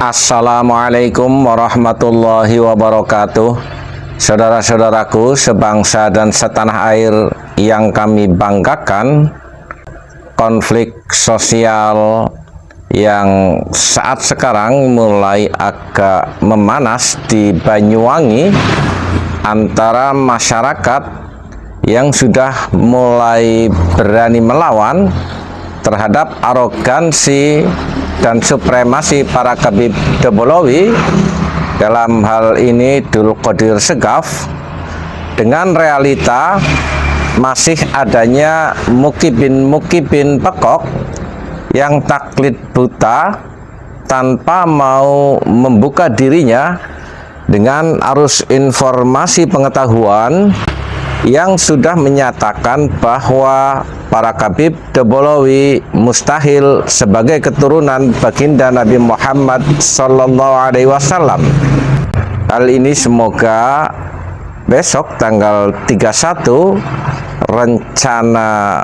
Assalamualaikum warahmatullahi wabarakatuh. Saudara-saudaraku sebangsa dan setanah air yang kami banggakan, konflik sosial yang saat sekarang mulai agak memanas di Banyuwangi antara masyarakat yang sudah mulai berani melawan terhadap arogansi dan supremasi para Khabib Debolowi, dalam hal ini Dul Qodir Segaf, dengan realita masih adanya mukibin pekok yang taklid buta tanpa mau membuka dirinya dengan arus informasi pengetahuan yang sudah menyatakan bahwa para Khabib Debolowi mustahil sebagai keturunan baginda Nabi Muhammad SAW. Hal ini semoga besok tanggal 31 rencana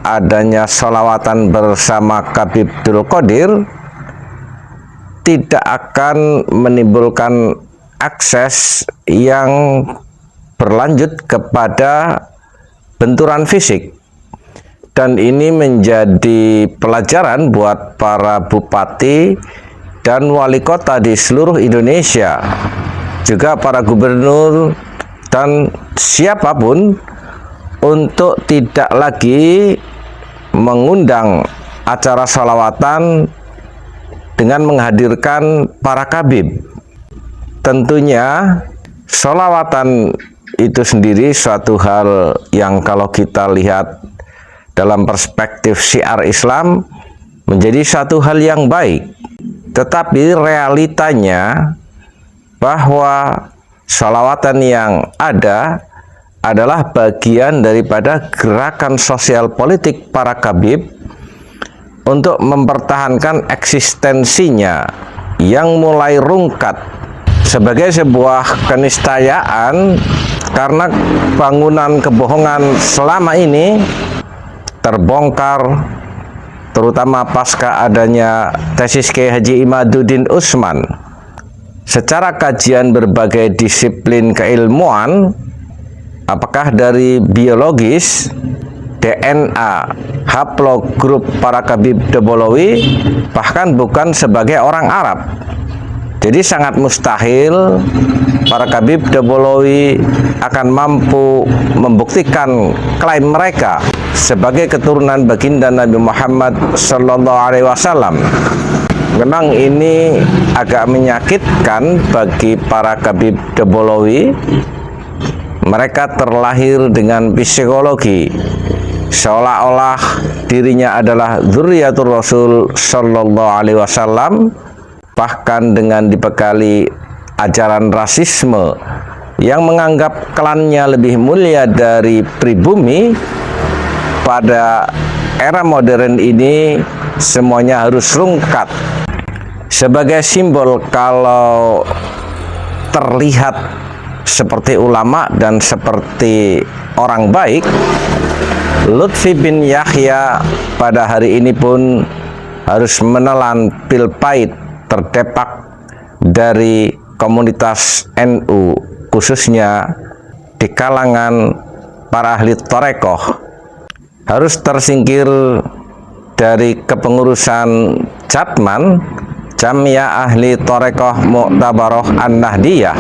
adanya sholawatan bersama Khabib Dul Qodir tidak akan menimbulkan akses yang berlanjut kepada benturan fisik, dan ini menjadi pelajaran buat para bupati dan wali kota di seluruh Indonesia, juga para gubernur dan siapapun, untuk tidak lagi mengundang acara sholawatan dengan menghadirkan para Khabib. Tentunya sholawatan itu sendiri suatu hal yang kalau kita lihat dalam perspektif syiar Islam menjadi suatu hal yang baik, tetapi realitanya bahwa sholawatan yang ada adalah bagian daripada gerakan sosial politik para Khabib untuk mempertahankan eksistensinya yang mulai rungkat sebagai sebuah keniscayaan, karena bangunan kebohongan selama ini terbongkar, terutama pasca adanya tesis Kiai Haji Imaduddin Utsman. Secara kajian berbagai disiplin keilmuan, apakah dari biologis, DNA, haplogrup para Khabib Debolowi bahkan bukan sebagai orang Arab. Jadi sangat mustahil para Khabib Debolowi akan mampu membuktikan klaim mereka sebagai keturunan baginda Nabi Muhammad SAW. Memang ini agak menyakitkan bagi para Khabib Debolowi. Mereka terlahir dengan psikologi seolah-olah dirinya adalah dzurriyyatur Rasul SAW, bahkan dengan dibekali ajaran rasisme yang menganggap klannya lebih mulia dari pribumi. Pada era modern ini semuanya harus rungkat. Sebagai simbol kalau terlihat seperti ulama dan seperti orang baik, Lutfi bin Yahya pada hari ini pun harus menelan pil pahit terdepak dari komunitas NU, khususnya di kalangan para ahli Thorekoh, harus tersingkir dari kepengurusan Jatman, Jamiyah Ahli Thorekoh Mu'tabaroh An-Nahdiyah.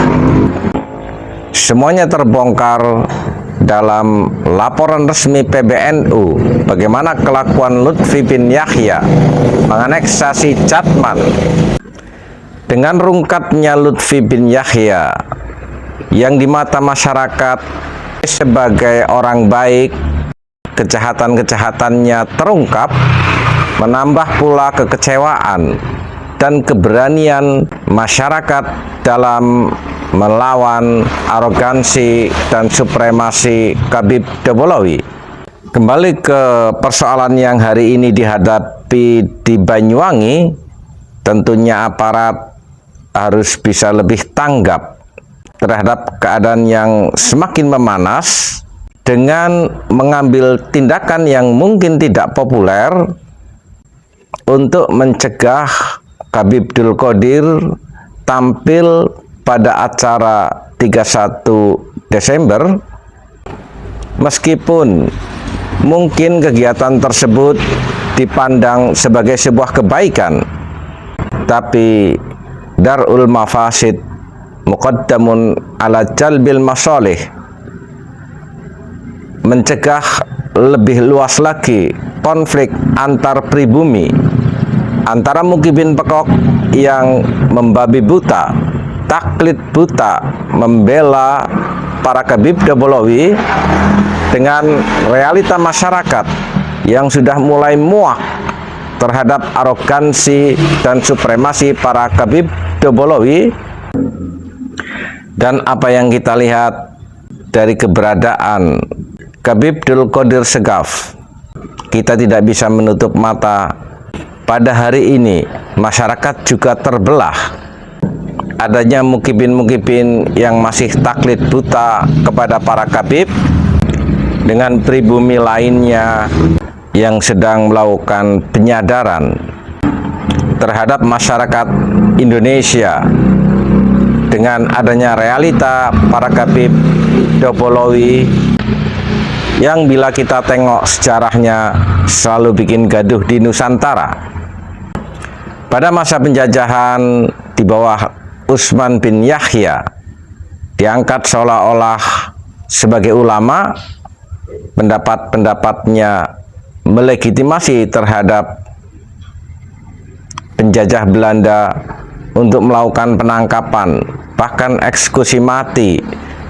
Semuanya terbongkar dalam laporan resmi PBNU bagaimana kelakuan Lutfi bin Yahya menganeksasi Jatman. Dengan rungkatnya Lutfi bin Yahya yang di mata masyarakat sebagai orang baik, kejahatan-kejahatannya terungkap, menambah pula kekecewaan dan keberanian masyarakat dalam melawan arogansi dan supremasi Khabib Debolowi. Kembali ke persoalan yang hari ini dihadapi di Banyuwangi, tentunya aparat harus bisa lebih tanggap terhadap keadaan yang semakin memanas dengan mengambil tindakan yang mungkin tidak populer untuk mencegah Khabib Abdul Qadir tampil pada acara 31 Desember, meskipun mungkin kegiatan tersebut dipandang sebagai sebuah kebaikan, tapi darul mafasid muqaddamun ala jalbil masalih, mencegah lebih luas lagi konflik antar pribumi, antara mukibin pekok yang membabi buta, taklid buta, membela para Khabib Dobolowi, dengan realita masyarakat yang sudah mulai muak terhadap arogansi dan supremasi para Khabib Dobolowi. Dan apa yang kita lihat dari keberadaan Khabib Abdul Qadir Segaf, kita tidak bisa menutup mata. Pada hari ini masyarakat juga terbelah. Adanya mukibin-mukibin yang masih taklid buta kepada para Khabib, dengan pribumi lainnya yang sedang melakukan penyadaran terhadap masyarakat Indonesia dengan adanya realita para Khabib Dobolowi yang bila kita tengok sejarahnya selalu bikin gaduh di Nusantara. Pada masa penjajahan di bawah Utsman bin Yahya, diangkat seolah-olah sebagai ulama, pendapat-pendapatnya melegitimasi terhadap penjajah Belanda untuk melakukan penangkapan, bahkan eksekusi mati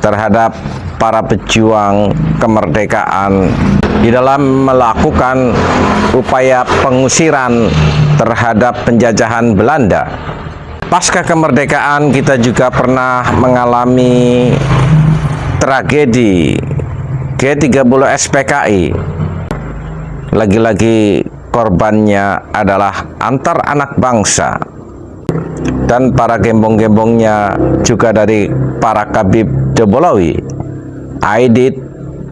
terhadap para pejuang kemerdekaan di dalam melakukan upaya pengusiran terhadap penjajahan Belanda. Pasca kemerdekaan kita juga pernah mengalami tragedi G30 SPKI. Lagi-lagi korbannya adalah antar anak bangsa, dan para gembong-gembongnya juga dari para Khabib Dobolowi, Aidit,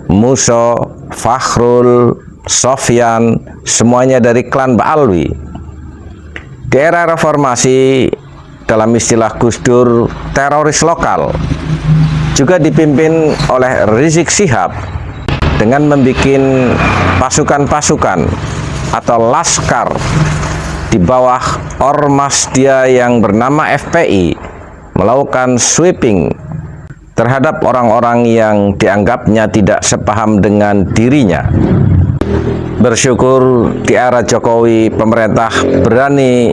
Muso, Fakhrul, Sofyan, semuanya dari klan Ba'alwi. Di era reformasi, dalam istilah Gus Dur, teroris lokal, juga dipimpin oleh Rizik Syihab dengan membuat pasukan-pasukan atau laskar di bawah ormas dia yang bernama FPI, melakukan sweeping terhadap orang-orang yang dianggapnya tidak sepaham dengan dirinya. Bersyukur di era Jokowi pemerintah berani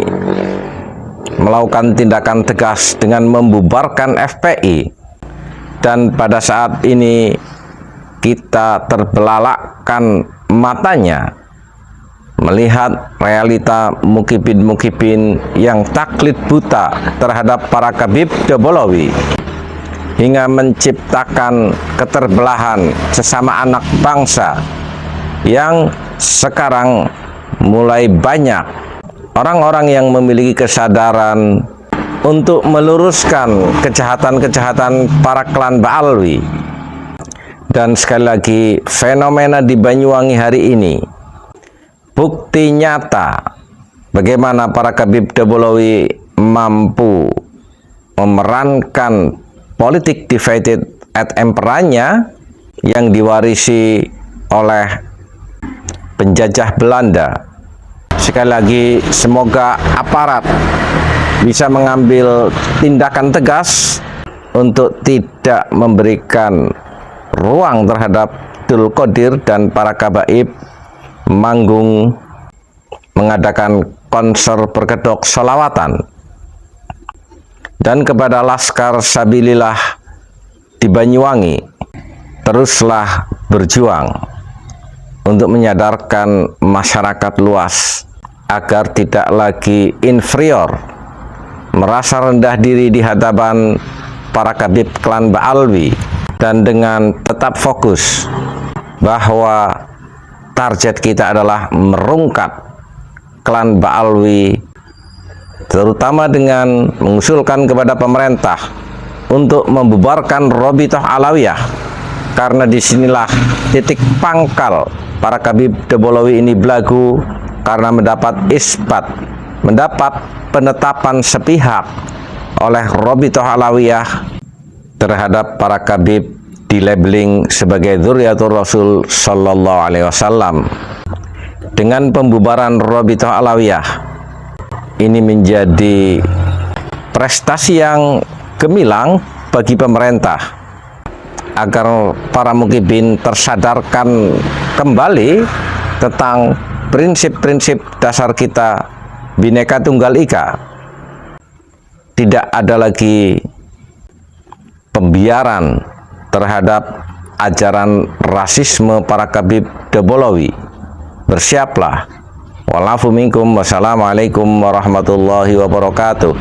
melakukan tindakan tegas dengan membubarkan FPI, dan pada saat ini kita terbelalakkan matanya melihat realita mukibin-mukibin yang taklid buta terhadap para Khabib Dobolowi, hingga menciptakan keterbelahan sesama anak bangsa, yang sekarang mulai banyak orang-orang yang memiliki kesadaran untuk meluruskan kejahatan-kejahatan para klan Ba'alwi. Dan sekali lagi, fenomena di Banyuwangi hari ini bukti nyata bagaimana para Khabib Dobolowi mampu memerankan politik divided at impera-nya yang diwarisi oleh penjajah Belanda. Sekali lagi, semoga aparat bisa mengambil tindakan tegas untuk tidak memberikan ruang terhadap Abdul Qadir dan para Kabaib manggung mengadakan konser berkedok sholawatan. Dan kepada Laskar Sabilillah di Banyuwangi, teruslah berjuang untuk menyadarkan masyarakat luas agar tidak lagi inferior, merasa rendah diri di hadapan para Khabib klan Ba'alwi, dan dengan tetap fokus bahwa target kita adalah merungkat klan Ba'alwi, terutama dengan mengusulkan kepada pemerintah untuk membubarkan Robitoh Alawiyah, karena disinilah titik pangkal para Khabib Dobolowi ini belagu, karena mendapat isbat, mendapat penetapan sepihak oleh Rabithah Alawiyah terhadap para kabib di labeling sebagai dzurriyyatur Rasul sallallahu alaihi wasallam. Dengan pembubaran Rabithah Alawiyah, ini menjadi prestasi yang gemilang bagi pemerintah agar para mukibin tersadarkan kembali tentang prinsip-prinsip dasar kita Bhinneka Tunggal Ika. Tidak ada lagi pembiaran terhadap ajaran rasisme para kabib Debolawi. Bersiaplah. Walafu minkum. Wassalamualaikum warahmatullahi wabarakatuh.